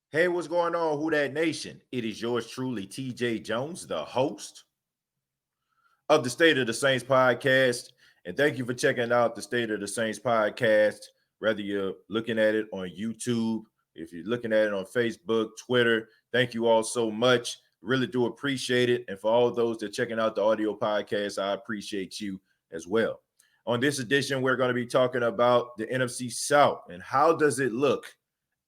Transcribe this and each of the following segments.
Hey, what's going on, Who That Nation? It is yours truly, TJ Jones, the host of the State of the Saints podcast. And thank you for checking out the State of the Saints podcast, whether you're looking at it on YouTube, if you're looking at it on Facebook, Twitter. Thank you all so much. Really do appreciate it. And for all those that are checking out the audio podcast, I appreciate you as well. On this edition, we're going to be talking about the NFC South and how does it look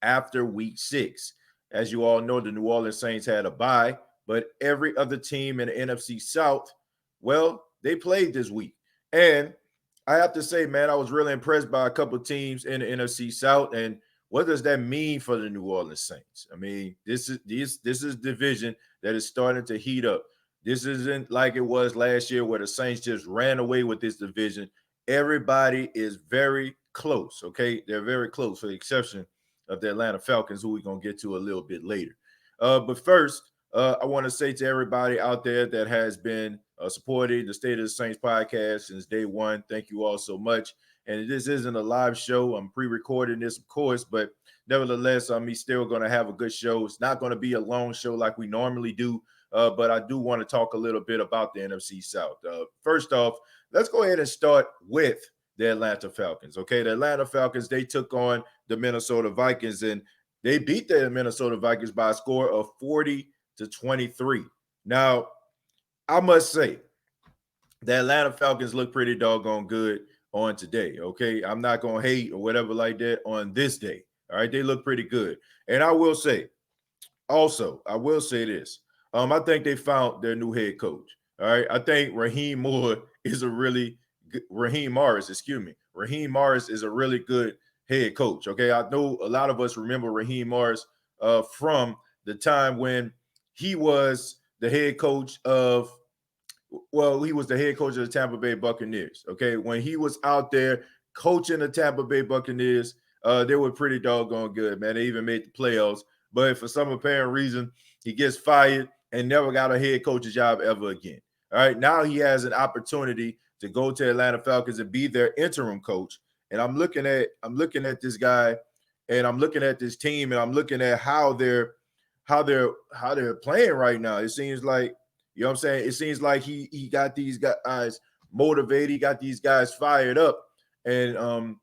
after week 6. As you all know, the New Orleans Saints had a bye, but every other team in the NFC South, well, they played this week. And I have to say, man, I was really impressed by a couple of teams in the NFC South. And what does that mean for the New Orleans Saints? I mean, this is division that is starting to heat up. This isn't like it was last year where the Saints just ran away with this division. Everybody is very close, okay? They're very close, for the exception of the Atlanta Falcons, who we're going to get to a little bit later. But first, I want to say to everybody out there that has been supporting the State of the Saints podcast since day one, thank you all so much. And this isn't a live show. I'm pre-recording this, of course, but nevertheless, I'm still going to have a good show. It's not going to be a long show like we normally do, but I do want to talk a little bit about the NFC South. First off, let's go ahead and start with the Atlanta Falcons. Okay, the Atlanta Falcons, they took on the Minnesota Vikings, and they beat the Minnesota Vikings by a score of 40-23. Now, I must say, the Atlanta Falcons look pretty doggone good on today. Okay, I'm not gonna hate or whatever like that on this day. All right, they look pretty good, and I will say, also, I will say this. I think they found their new head coach. All right, I think Raheem Moore is a really good, Raheem Morris, excuse me. Raheem Morris is a really good head coach. Okay, I know a lot of us remember Raheem Morris from the time when he was the head coach of, well, he was the head coach of the Tampa Bay Buccaneers. Okay, when he was out there coaching the Tampa Bay Buccaneers, they were pretty doggone good, man. They even made the playoffs, but for some apparent reason, he gets fired and never got a head coach's job ever again. All right, now he has an opportunity to go to Atlanta Falcons and be their interim coach. And I'm looking at this guy, and I'm looking at this team, and I'm looking at how they're playing right now. It seems like, you know what I'm saying? It seems like he got these guys motivated, he got these guys fired up. And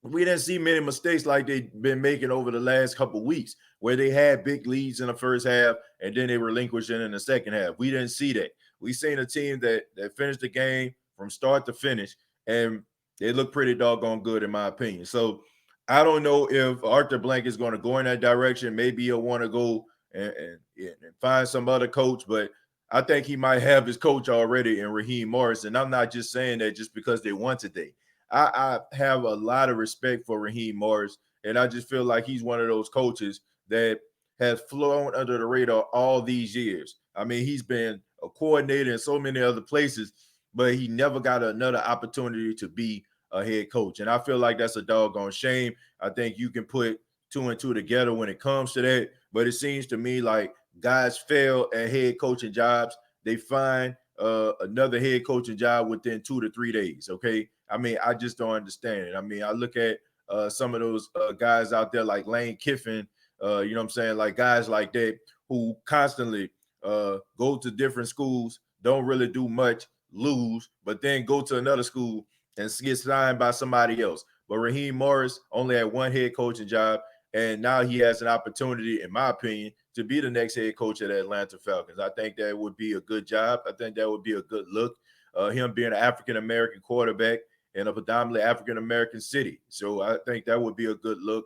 we didn't see many mistakes like they've been making over the last couple of weeks, where they had big leads in the first half and then they relinquished it in the second half. We didn't see that. We seen a team that finished the game from start to finish, and they look pretty doggone good, in my opinion. So I don't know if Arthur Blank is going to go in that direction. Maybe he'll want to go and find some other coach, but I think he might have his coach already in Raheem Morris. And I'm not just saying that just because they won today. I have a lot of respect for Raheem Morris, and I just feel like he's one of those coaches that has flown under the radar all these years. I mean, he's been a coordinator in so many other places, but he never got another opportunity to be a head coach. And I feel like that's a doggone shame. I think you can put two and two together when it comes to that, but it seems to me like guys fail at head coaching jobs. They find another head coaching job within 2 to 3 days. Okay, I mean, I just don't understand it. I mean, I look at some of those guys out there like Lane Kiffin, you know what I'm saying, like guys like that who constantly go to different schools, don't really do much, lose, but then go to another school and get signed by somebody else. But Raheem Morris only had one head coaching job, and now he has an opportunity, in my opinion, to be the next head coach of the Atlanta Falcons. I think that would be a good job. I think that would be a good look. Him being an African-American quarterback in a predominantly African-American city. So I think that would be a good look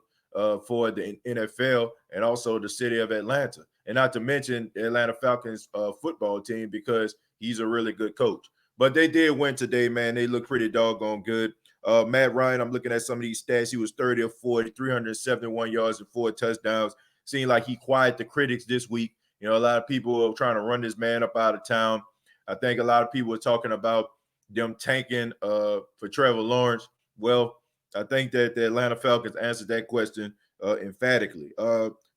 for the NFL and also the city of Atlanta. And not to mention the Atlanta Falcons football team, because he's a really good coach. But they did win today, man. They look pretty doggone good. Matt Ryan, I'm looking at some of these stats. He was 30 of 40, 371 yards and 4 touchdowns. Seemed like he quieted the critics this week. You know, a lot of people are trying to run this man up out of town. I think a lot of people are talking about them tanking for Trevor Lawrence. Well, I think that the Atlanta Falcons answered that question emphatically.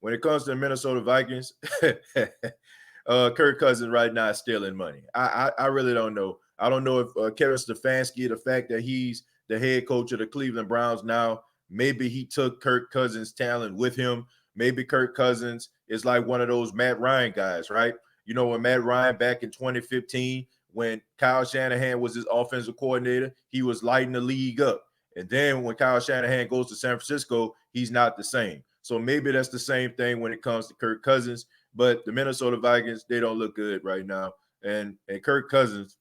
When it comes to the Minnesota Vikings, Kirk Cousins right now is stealing money. I really don't know. I don't know if Kevin Stefanski, the fact that he's the head coach of the Cleveland Browns now, maybe he took Kirk Cousins' talent with him. maybe Kirk Cousins is like one of those Matt Ryan guys, right? You know, when Matt Ryan back in 2015, when Kyle Shanahan was his offensive coordinator, he was lighting the league up. And then when Kyle Shanahan goes to San Francisco, he's not the same. So maybe that's the same thing when it comes to Kirk Cousins. But the Minnesota Vikings, they don't look good right now. And Kirk Cousins,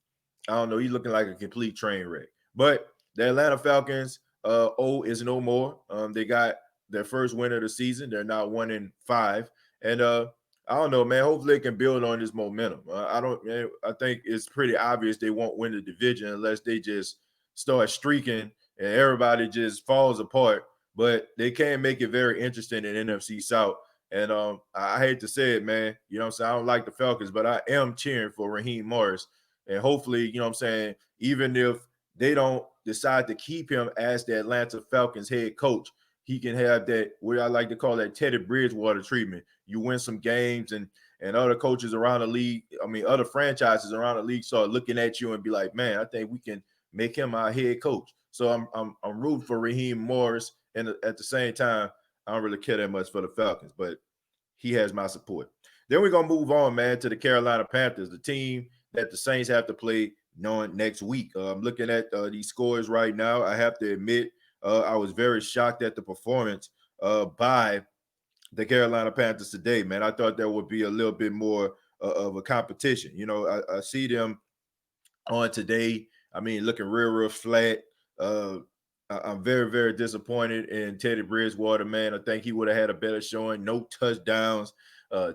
I don't know, he's looking like a complete train wreck. But the Atlanta Falcons, is no more. They got their first win of the season. They're now 1-5. And I don't know, man. Hopefully they can build on this momentum. I think it's pretty obvious they won't win the division unless they just start streaking and everybody just falls apart. But they can make it very interesting in NFC South. And I hate to say it, man. You know what I'm saying? I don't like the Falcons, but I am cheering for Raheem Morris. And hopefully, you know what I'm saying, even if they don't decide to keep him as the Atlanta Falcons head coach, he can have that, what I like to call that Teddy Bridgewater treatment. You win some games and other coaches around the league, other franchises around the league start looking at you and be like, man, I think we can make him our head coach. So I'm rooting for Raheem Morris. And at the same time, I don't really care that much for the Falcons, but he has my support. Then we're going to move on, man, to the Carolina Panthers, the team that the Saints have to play next week. I'm looking at these scores right now. I have to admit, I was very shocked at the performance by the Carolina Panthers today, man. I thought there would be a little bit more of a competition. You know, I see them on today. Looking real flat. I'm very, very disappointed in Teddy Bridgewater, man. I think he would have had a better showing. No touchdowns,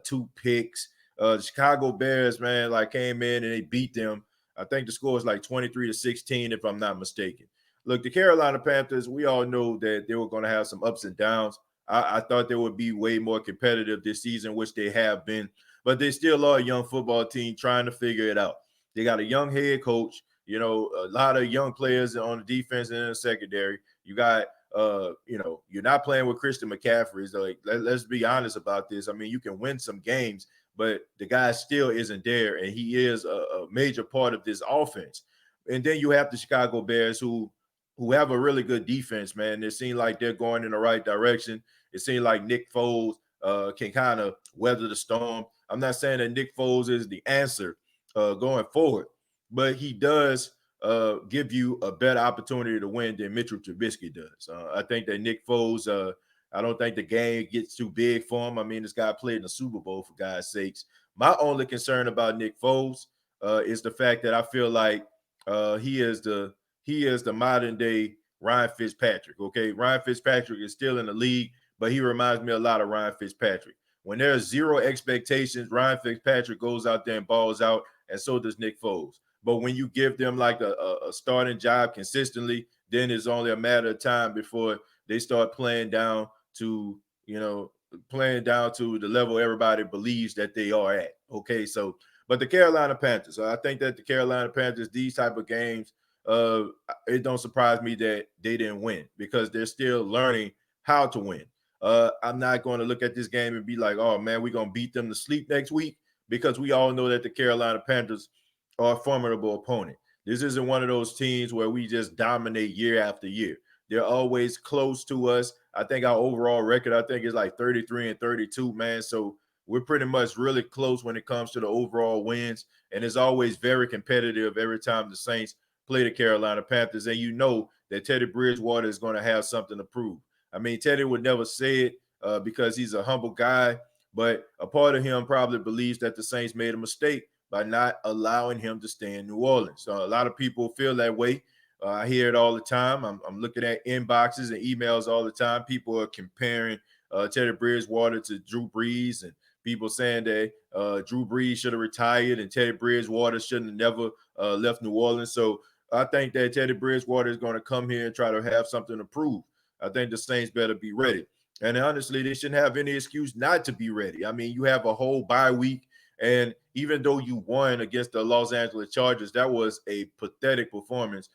2 picks. The Chicago Bears, man, came in and they beat them. I think the score is 23-16, if I'm not mistaken. Look, the Carolina Panthers, we all know that they were going to have some ups and downs. I thought they would be way more competitive this season, which they have been. But they still are a young football team trying to figure it out. They got a young head coach. You know, a lot of young players on the defense and in the secondary. You got, you're not playing with Christian McCaffrey. So let's be honest about this. You can win some games, but the guy still isn't there, and he is a major part of this offense. And then you have the Chicago Bears who have a really good defense, man. It seems like they're going in the right direction. It seems like Nick Foles can kind of weather the storm. I'm not saying that Nick Foles is the answer going forward, but he does give you a better opportunity to win than Mitchell Trubisky does. I think that Nick Foles, I don't think the game gets too big for him. This guy played in the Super Bowl, for God's sakes. My only concern about Nick Foles is the fact that I feel like he is the modern day Ryan Fitzpatrick. Okay, Ryan Fitzpatrick is still in the league, but he reminds me a lot of Ryan Fitzpatrick. When there's zero expectations, Ryan Fitzpatrick goes out there and balls out, and so does Nick Foles. But when you give them a starting job consistently, then it's only a matter of time before they start playing down to the level everybody believes that they are at. Okay, so but the Carolina Panthers, I think that the Carolina Panthers, these type of games, it don't surprise me that they didn't win because they're still learning how to win. I'm not going to look at this game and be like, oh man, we're going to beat them to sleep next week, because we all know that the Carolina Panthers are a formidable opponent. This isn't one of those teams where we just dominate year after year. They're always close to us. I think our overall record, is 33-32, man. So we're pretty much really close when it comes to the overall wins. And it's always very competitive every time the Saints play the Carolina Panthers. And you know that Teddy Bridgewater is going to have something to prove. Teddy would never say it because he's a humble guy, but a part of him probably believes that the Saints made a mistake by not allowing him to stay in New Orleans. So a lot of people feel that way. I hear it all the time. I'm looking at inboxes and emails all the time. People are comparing Teddy Bridgewater to Drew Brees, and people saying that Drew Brees should have retired and Teddy Bridgewater shouldn't have never left New Orleans. So I think that Teddy Bridgewater is going to come here and try to have something to prove. I think the Saints better be ready. And honestly, they shouldn't have any excuse not to be ready. You have a whole bye week. And even though you won against the Los Angeles Chargers, that was a pathetic performance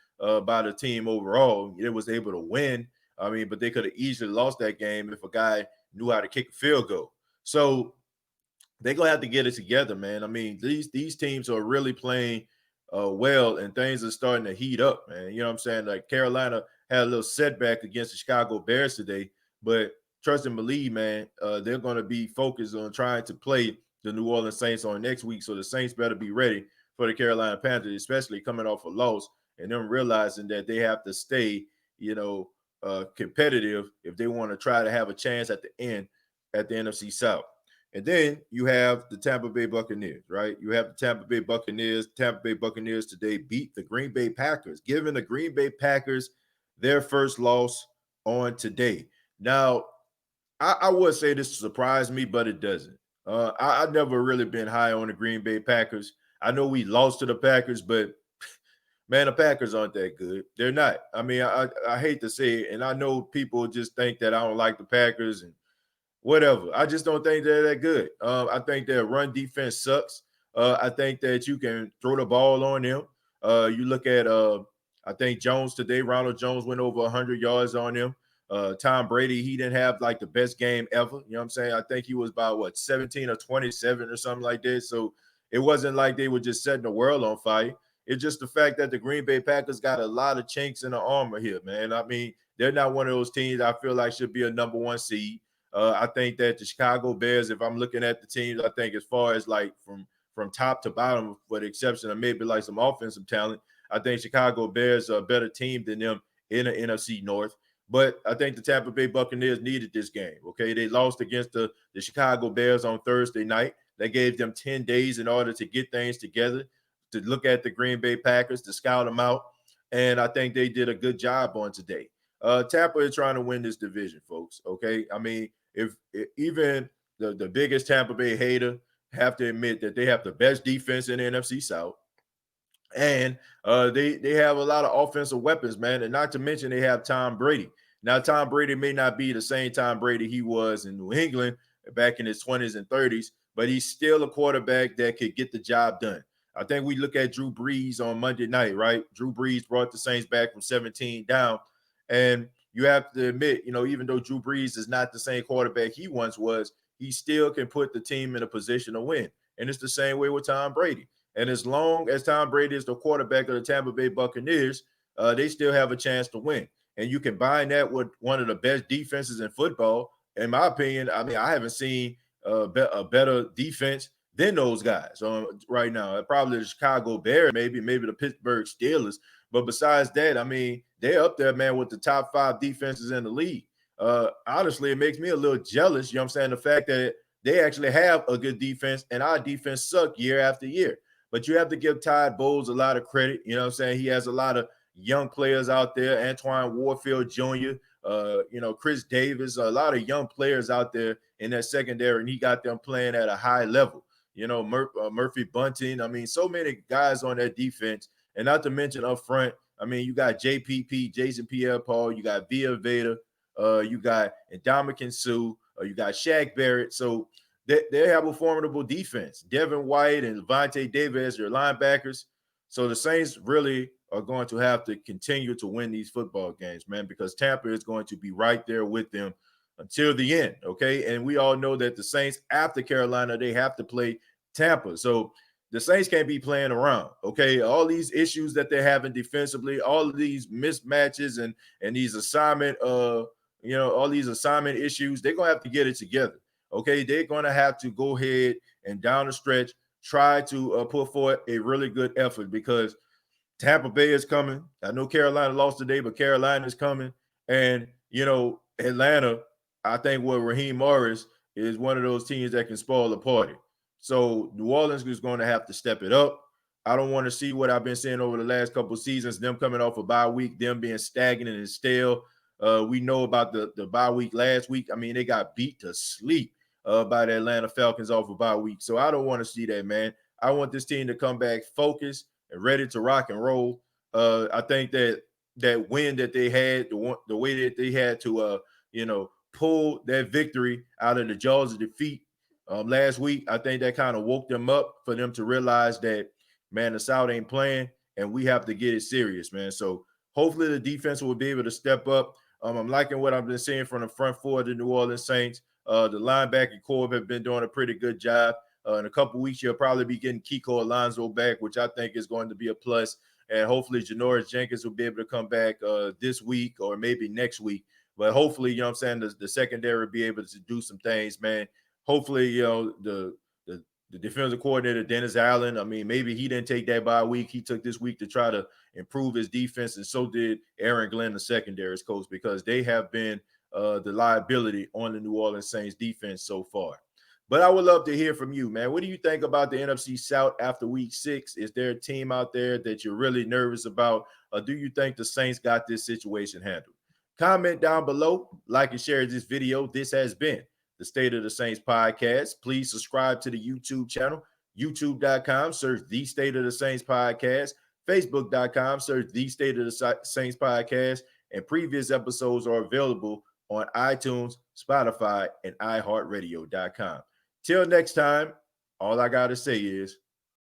by the team overall. It was able to win. But they could have easily lost that game if a guy knew how to kick a field goal. So they're going to have to get it together, man. These teams are really playing well, and things are starting to heat up, man. You know what I'm saying? Like Carolina had a little setback against the Chicago Bears today, but trust and believe, man, they're going to be focused on trying to play the New Orleans Saints on next week. So the Saints better be ready for the Carolina Panthers, especially coming off a loss and them realizing that they have to stay, competitive if they want to try to have a chance at the end at the NFC South. And then you have the Tampa Bay Buccaneers, right? You have the Tampa Bay Buccaneers. Tampa Bay Buccaneers today beat the Green Bay Packers, giving the Green Bay Packers their first loss on today. Now, I would say this surprised me, but it doesn't. I've never really been high on the Green Bay Packers. I know we lost to the Packers, but man, the Packers aren't that good. They're not. I mean, I hate to say it, and I know people just think that I don't like the Packers and whatever. I just don't think they're that good. I think their run defense sucks. I think that you can throw the ball on them. You look at, I think Jones today, Ronald Jones went over 100 yards on them. Tom Brady, he didn't have like the best game ever. You know what I'm saying? I think he was about 17 or 27 or something like that. So it wasn't like they were just setting the world on fire. It's just the fact that the Green Bay Packers got a lot of chinks in the armor here, man. I mean, they're not one of those teams I feel like should be a number one seed. I think that the Chicago Bears, if I'm looking at the teams, I think as far as like from top to bottom, with the exception of maybe like some offensive talent, I think Chicago Bears are a better team than them in the NFC North. But I think the Tampa Bay Buccaneers needed this game. Okay, they lost against the Chicago Bears on Thursday night. That gave them 10 days in order to get things together, to look at the Green Bay Packers, to scout them out. And I think they did a good job on today. Tampa is trying to win this division, folks. Okay, I mean, if even the biggest Tampa Bay hater have to admit that they have the best defense in the NFC South, and they have a lot of offensive weapons, man, and not to mention they have Tom Brady. Now, Tom Brady may not be the same Tom Brady he was in New England back in his 20s and 30s, but he's still a quarterback that could get the job done. I think we look at Drew Brees on Monday night, right? Drew Brees brought the Saints back from 17 down, and you have to admit, even though Drew Brees is not the same quarterback he once was, he still can put the team in a position to win. And it's the same way with Tom Brady. And as long as Tom Brady is the quarterback of the Tampa Bay Buccaneers, they still have a chance to win. And you combine that with one of the best defenses in football. In my opinion, I mean, I haven't seen a better defense than those guys right now. Probably the Chicago Bears, maybe the Pittsburgh Steelers. But besides that, I mean, they're up there, man, with the top 5 defenses in the league. Honestly, it makes me a little jealous, you know what I'm saying, the fact that they actually have a good defense and our defense suck year after year. But you have to give Todd Bowles a lot of credit. You know what I'm saying? He has a lot of young players out there, Antoine Warfield Jr., Chris Davis, a lot of young players out there in that secondary, and he got them playing at a high level. Murphy Bunting. I mean, so many guys on that defense. And not to mention up front, I mean, you got JPP, Jason Pierre-Paul, you got Villa Veda, you got Ndamukong Suh, you got Shaq Barrett. So they have a formidable defense. Devin White and Levante David as your linebackers. So the Saints really are going to have to continue to win these football games, man, because Tampa is going to be right there with them until the end, okay? And we all know that the Saints, after Carolina, they have to play Tampa. So the Saints can't be playing around, okay? All these issues that they're having defensively, all of these mismatches and these assignment, all these assignment issues, they're going to have to get it together. Okay, they're going to have to go ahead and down the stretch try to put forth a really good effort because Tampa Bay is coming. I know Carolina lost today, but Carolina is coming. And, Atlanta, I think with Raheem Morris is one of those teams that can spoil the party. So New Orleans is going to have to step it up. I don't want to see what I've been seeing over the last couple of seasons, them coming off a bye week, them being stagnant and stale. We know about the bye week last week. I mean, they got beat to sleep by the Atlanta Falcons off a bye week. So I don't want to see that, man. I want this team to come back focused and ready to rock and roll. I think that win that they had, the way that they had to, pull that victory out of the jaws of defeat last week, I think that kind of woke them up for them to realize that, man, the South ain't playing and we have to get it serious, man. So hopefully the defense will be able to step up. I'm liking what I've been seeing from the front four of the New Orleans Saints. The linebacker corps have been doing a pretty good job. In a couple weeks, you'll probably be getting Kiko Alonso back, which I think is going to be a plus. And hopefully Janoris Jenkins will be able to come back this week or maybe next week. But hopefully, you know what I'm saying, the secondary will be able to do some things, man. Hopefully, you know, the defensive coordinator, Dennis Allen, I mean, maybe he didn't take that bye week. He took this week to try to improve his defense, and so did Aaron Glenn, the secondary's coach, because they have been the liability on the New Orleans Saints defense so far. But I would love to hear from you, man. What do you think about the NFC South after week 6? Is there a team out there that you're really nervous about? Or do you think the Saints got this situation handled? Comment down below, like and share this video. This has been the State of the Saints podcast. Please subscribe to the YouTube channel, youtube.com, search the State of the Saints podcast, facebook.com, search the State of the Saints podcast, and previous episodes are available on iTunes, Spotify, and iHeartRadio.com. Till next time, all I got to say is